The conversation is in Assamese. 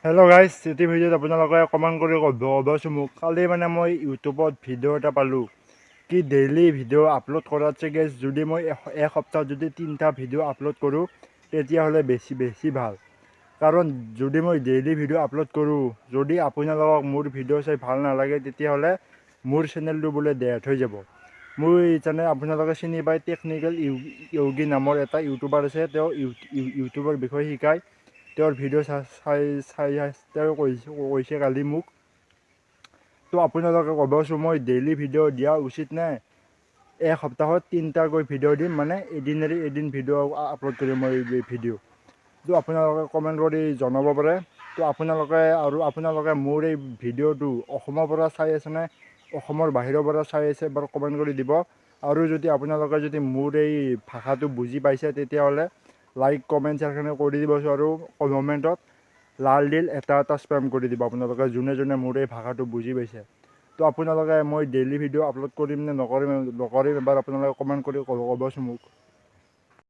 হেল্ল' গাইজ, এইটো ভিডিঅ'ত আপোনালোকে কমেণ্ট কৰি ক'বচোন মোক। কালি মানে মই ইউটিউবত ভিডিঅ' এটা পালোঁ কি ডেইলি ভিডিঅ' আপলোড কৰাতছে গেছ যদি মই এসপ্তাহত যদি 3টা ভিডিঅ' আপলোড কৰোঁ তেতিয়াহ'লে বেছি ভাল। কাৰণ যদি মই ডেইলি ভিডিঅ' আপলোড কৰোঁ, যদি আপোনালোকক মোৰ ভিডিঅ' চাই ভাল নালাগে তেতিয়াহ'লে মোৰ চেনেলটো বোলে ডেথ হৈ যাব। মোৰ যেনে আপোনালোকে চিনি পায় টেকনিকেল য়োগী নামৰ এটা ইউটিউবাৰ আছে। তেওঁ ইউটিউবৰ বিষয়ে শিকায়। তেওঁৰ ভিডিঅ' চাই তেওঁ কৈছে কালি মোক। তো আপোনালোকে ক'বচোন মই ডেইলি ভিডিঅ' দিয়া উচিত নে এসপ্তাহত 3টাকৈ ভিডিঅ' দিম, মানে এদিন এৰি এদিন ভিডিঅ' আপলোড কৰিম মই ভিডিঅ'। তো আপোনালোকে কমেণ্ট কৰি জনাব পাৰে। তো আপোনালোকে মোৰ এই ভিডিঅ'টো অসমৰ পৰা চাই আছেনে অসমৰ বাহিৰৰ পৰা চাই আছে বাৰু কমেণ্ট কৰি দিব। আৰু যদি আপোনালোকে যদি মোৰ এই ভাষাটো বুজি পাইছে তেতিয়াহ'লে লাইক কমেণ্ট শ্বেয়াৰখিনি কৰি দিবচোন। আৰু কমেণ্টত লাল দিল এটা স্পেম কৰি দিব আপোনালোকে যোনে মোৰ এই ভাষাটো বুজি পাইছে। তো আপোনালোকে মই ডেইলি ভিডিঅ' আপলোড কৰিম নে নকৰিম এবাৰ আপোনালোকে কমেণ্ট কৰি ক'বচোন মোক।